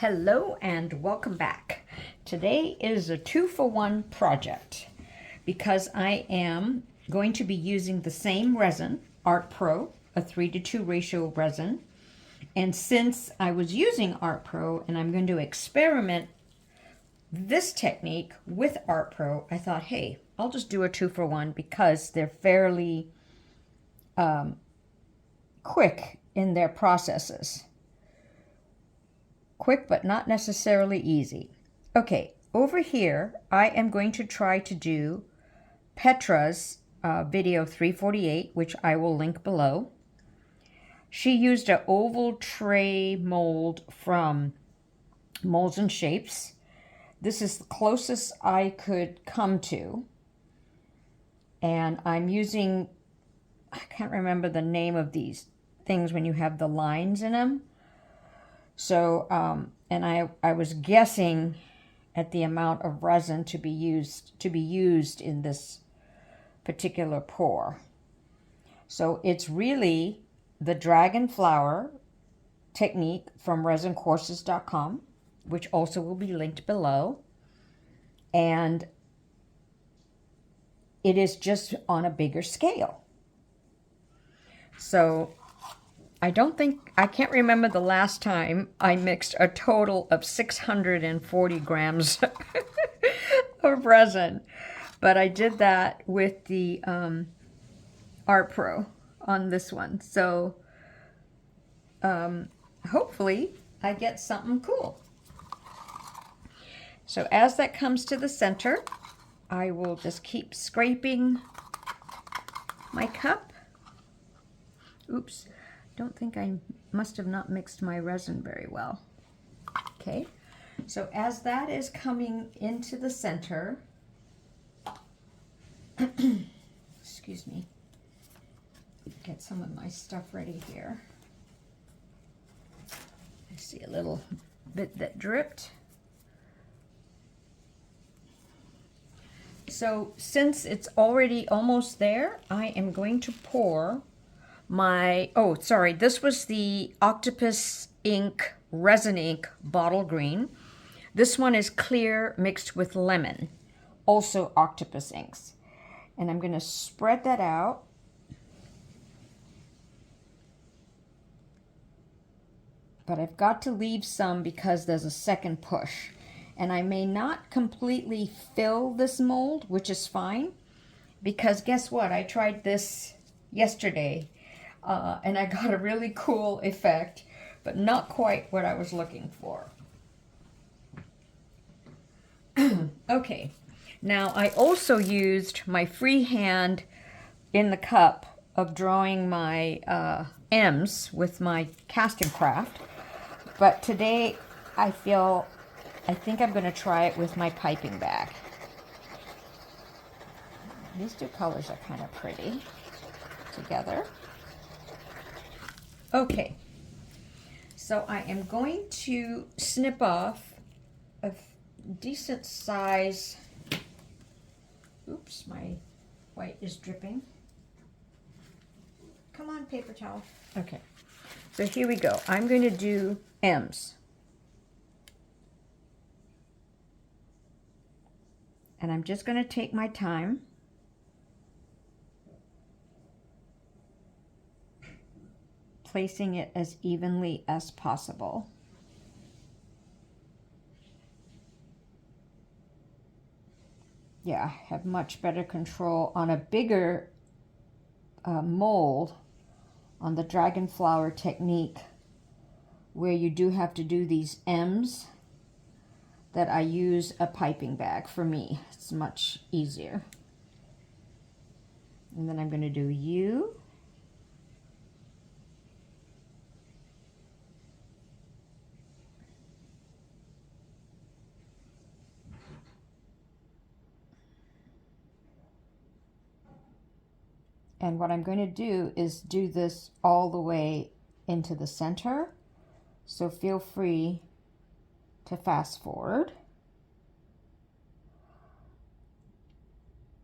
Hello and welcome back. Today is a 2-for-1 project because I am going to be using the same resin, Art Pro, a 3:2 ratio resin. And since I was using Art Pro and I'm going to experiment this technique with Art Pro, I thought, hey, I'll just do a 2-for-1 because they're fairly quick in their processes. Quick, but not necessarily easy. Okay, over here, I am going to try to do Petra's video 348, which I will link below. She used an oval tray mold from Molds and Shapes. This is the closest I could come to. And I'm using, I can't remember the name of these things when you have the lines in them. So, and I was guessing at the amount of resin to be used in this particular pour. So it's really the dragon flower technique from resincourses.com, which also will be linked below. And it is just on a bigger scale. So I can't remember the last time I mixed a total of 640 grams of resin. But I did that with the Art Pro on this one. So hopefully I get something cool. So as that comes to the center, I will just keep scraping my cup. Oops. Don't think I must have not mixed my resin very well. Okay, so as that is coming into the center, excuse me, get some of my stuff ready here. I see a little bit that dripped. So since it's already almost there, I am going to pour this was the Octopus ink, resin ink bottle green. This one is clear mixed with lemon, also Octopus inks. And I'm going to spread that out. But I've got to leave some because there's a second push. And I may not completely fill this mold, which is fine, because guess what? I tried this yesterday. And I got a really cool effect, but not quite what I was looking for. Okay, now I also used my freehand in the cup of drawing my M's with my cast and craft, but today I think I'm going to try it with my piping bag. These two colors are kind of pretty together. Okay, so I am going to snip off a decent size. Oops, my white is dripping. Come on, paper towel. Okay, so here we go. I'm going to do M's. And I'm just going to take my time. Placing it as evenly as possible. Yeah, I have much better control on a bigger mold on the dragon flower technique, where you do have to do these M's, that I use a piping bag. For me, it's much easier. And then I'm going to do U. And what I'm going to do is do this all the way into the center. So feel free to fast forward.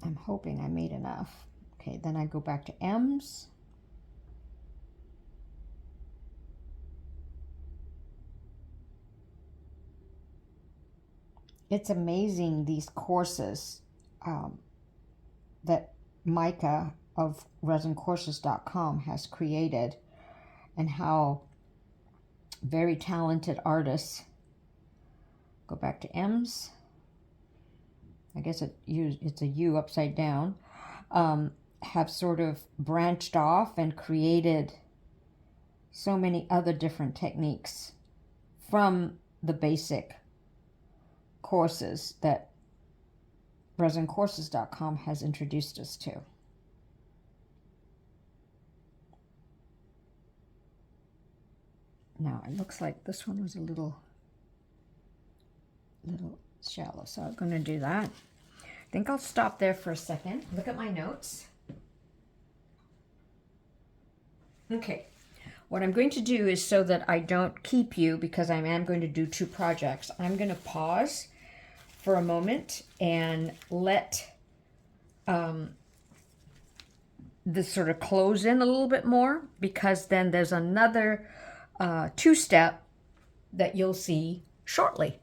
I'm hoping I made enough. Okay, then I go back to M's. It's amazing, these courses that Micah of resincourses.com has created, and how very talented artists, go back to M's, I guess it's a U upside down, have sort of branched off and created so many other different techniques from the basic courses that resincourses.com has introduced us to. Now it looks like this one was a little shallow, so I'm going to do that. I think I'll stop there for a second. Look at my notes. Okay, what I'm going to do is, so that I don't keep you, because I am going to do 2 projects, I'm going to pause for a moment and let this sort of close in a little bit more, because then there's another 2-step that you'll see shortly.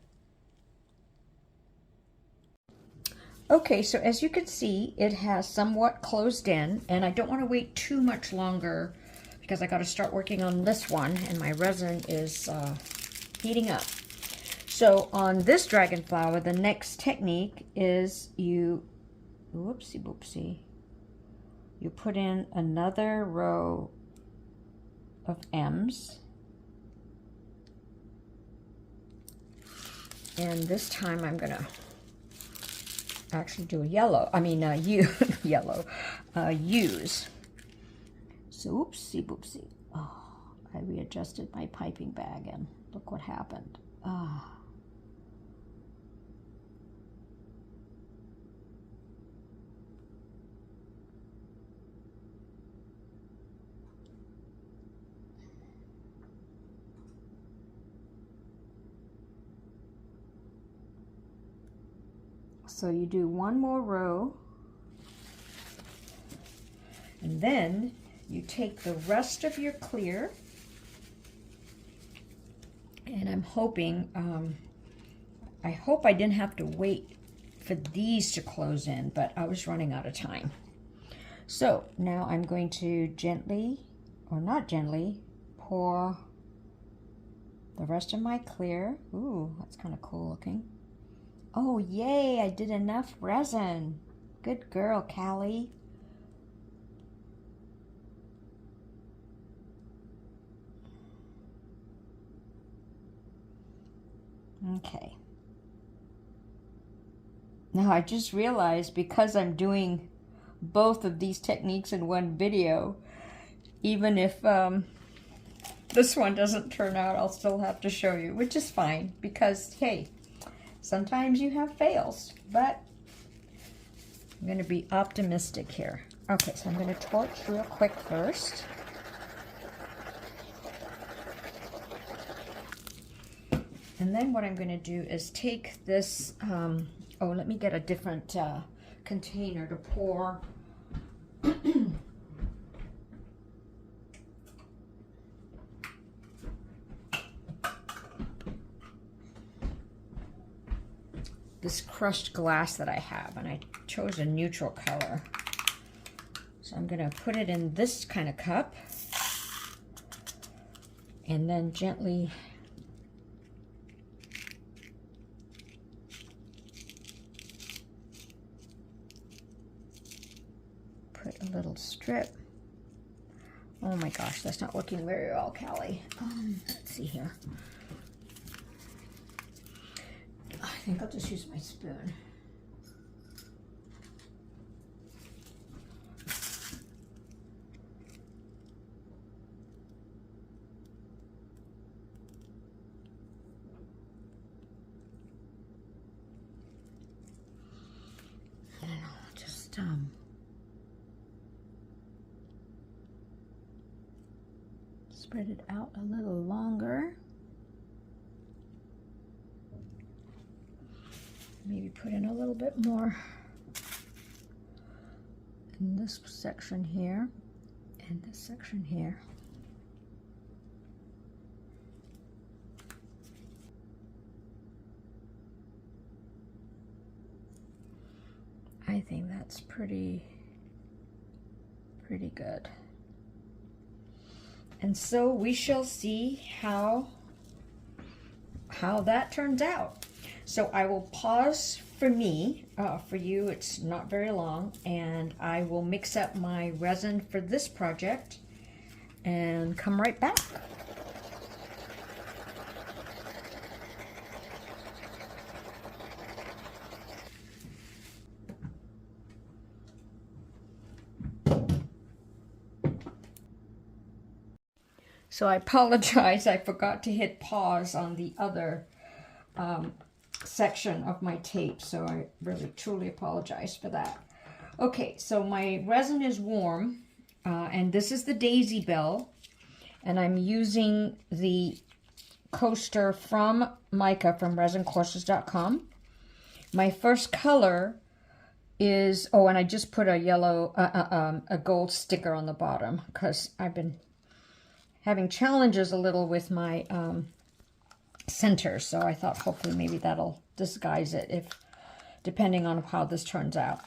Okay, so as you can see, it has somewhat closed in, and I don't want to wait too much longer because I got to start working on this one, and my resin is heating up. So on this dragon flower, the next technique is you, whoopsie boopsie, you put in another row of M's, and this time I'm gonna actually do a yellow, yellow, U's. So oopsie boopsie. Oh, I readjusted my piping bag and look what happened. So you do one more row, and then you take the rest of your clear, and I'm hoping, I hope I didn't have to wait for these to close in, but I was running out of time. So now I'm going to gently, or not gently, pour the rest of my clear. Ooh, that's kind of cool looking. Oh, yay, I did enough resin. Good girl, Callie. Okay. Now I just realized, because I'm doing both of these techniques in one video, even if this one doesn't turn out, I'll still have to show you, which is fine, because hey, sometimes you have fails, but I'm going to be optimistic here. Okay, so I'm going to torch real quick first. And then what I'm going to do is take this, oh, let me get a different container to pour. This crushed glass that I have, and I chose a neutral color. So I'm going to put it in this kind of cup, and then gently put a little strip. Oh my gosh, that's not working very well, Callie. Let's see here. I think I'll just use my spoon. And I'll just spread it out a little longer. Maybe put in a little bit more in this section here and this section here. think that's pretty good. And so we shall see how that turns out. So I will pause for me. For you, it's not very long, and I will mix up my resin for this project and come right back. So I apologize, I forgot to hit pause on the other section of my tape, so I really truly apologize for that. Okay, so my resin is warm, and this is the Daisy Bell, and I'm using the coaster from Mica from resincourses.com. My first color is, oh, and I just put a yellow, a gold sticker on the bottom because I've been having challenges a little with my center, so I thought hopefully maybe that'll disguise it, if depending on how this turns out.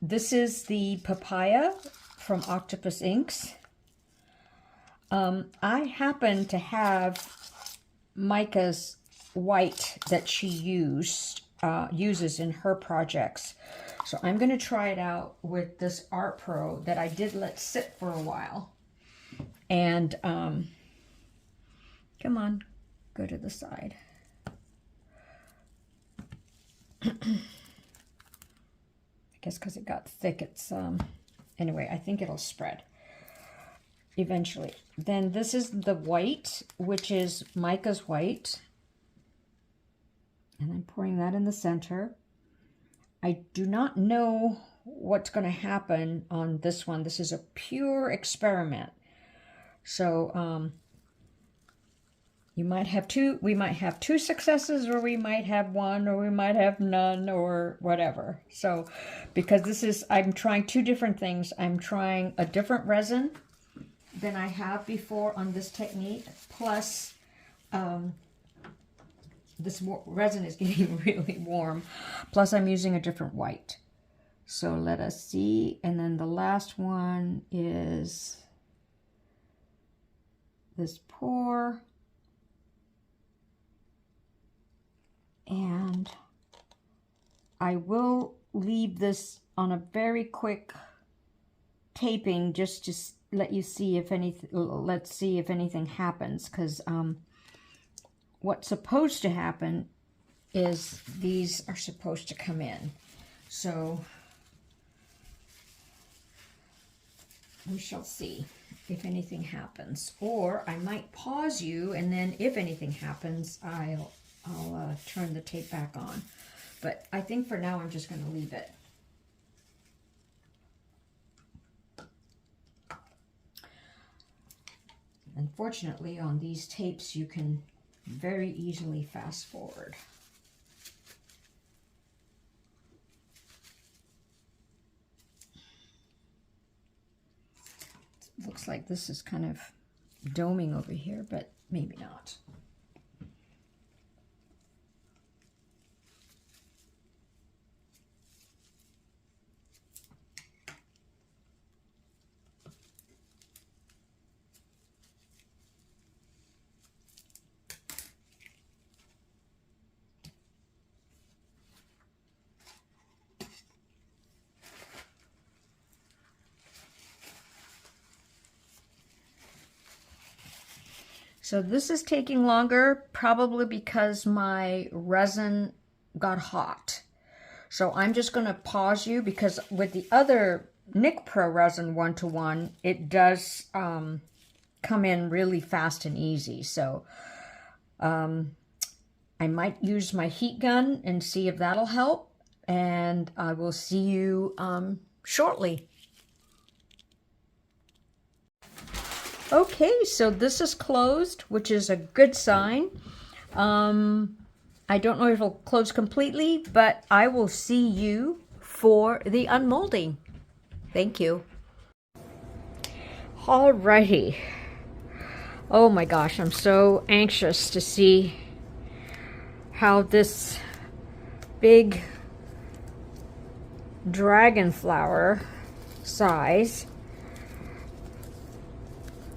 This is the Papaya from Octopus Inks. I happen to have Mica's white that she uses in her projects, so I'm going to try it out with this Art Pro that I did let sit for a while. And come on, go to the side. I guess because it got thick, it's anyway, I think it'll spread eventually. Then this is the white, which is Mica's white, and I'm pouring that in the center. I do not know what's going to happen on this one. This is a pure experiment. So we might have two successes, or we might have one, or we might have none, or whatever. So because this is, I'm trying two different things. I'm trying a different resin than I have before on this technique, plus this resin is getting really warm, plus I'm using a different white. So let us see. And then the last one is this pour, and I will leave this on a very quick taping just to let you see if anything, let's see if anything happens, because what's supposed to happen is these are supposed to come in. So we shall see if anything happens, or I might pause you, and then if anything happens, I'll turn the tape back on. But I think for now I'm just going to leave it. Unfortunately, on these tapes you can very easily fast forward. Looks like this is kind of doming over here, but maybe not. So this is taking longer, probably because my resin got hot. So I'm just going to pause you, because with the other Nic Pro resin 1-to-1, it does come in really fast and easy. So I might use my heat gun and see if that'll help. And I will see you shortly. Okay, so this is closed, which is a good sign. I don't know if it'll close completely, but I will see you for the unmolding. Thank you. Alrighty. Oh my gosh, I'm so anxious to see how this big dragon flower size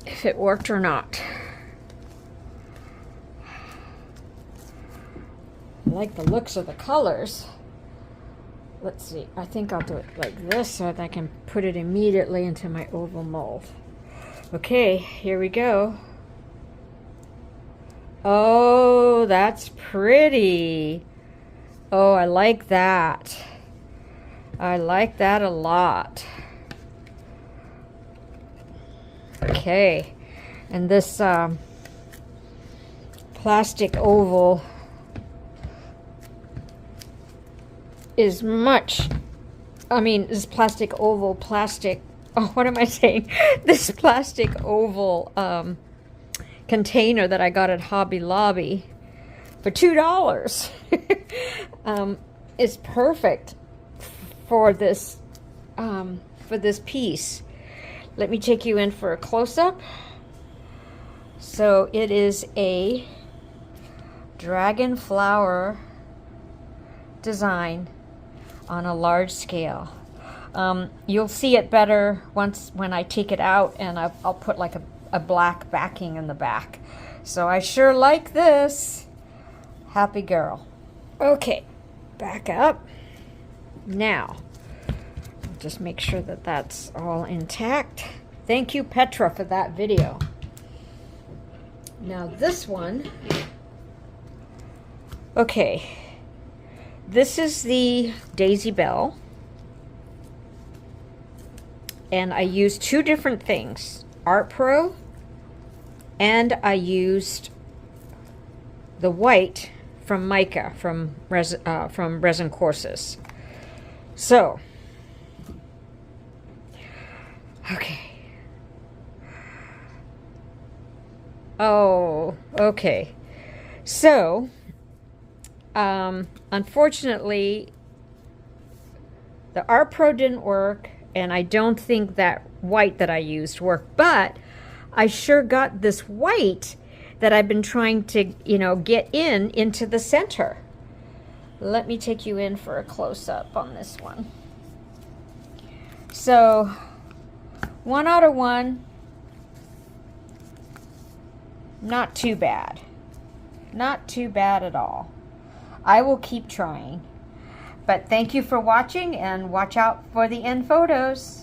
if it worked or not. I like the looks of the colors. Let's see, I think I'll do it like this so that I can put it immediately into my oval mold. Okay, here we go. Oh, that's pretty. Oh, I like that. I like that a lot. Okay, and this plastic oval is much, this plastic oval, oh, what am I saying? This plastic oval container that I got at Hobby Lobby for $2 is perfect for this piece. Let me take you in for a close-up. So it is a dragon flower design on a large scale. You'll see it better when I take it out, and I'll put like a black backing in the back. So I sure like this. Happy girl. Okay, back up. Now, just make sure that that's all intact. Thank you, Petra, for that video. Now this one, okay, this is the Daisy Bell, and I used two different things, Art Pro, and I used the white from mica from Resin Courses. So, okay. Oh, okay. So, unfortunately, the Art Pro didn't work, and I don't think that white that I used worked, but I sure got this white that I've been trying to, get into the center. Let me take you in for a close-up on this one. So, 1 out of 1. Not too bad. Not too bad at all. I will keep trying. But thank you for watching, and watch out for the end photos.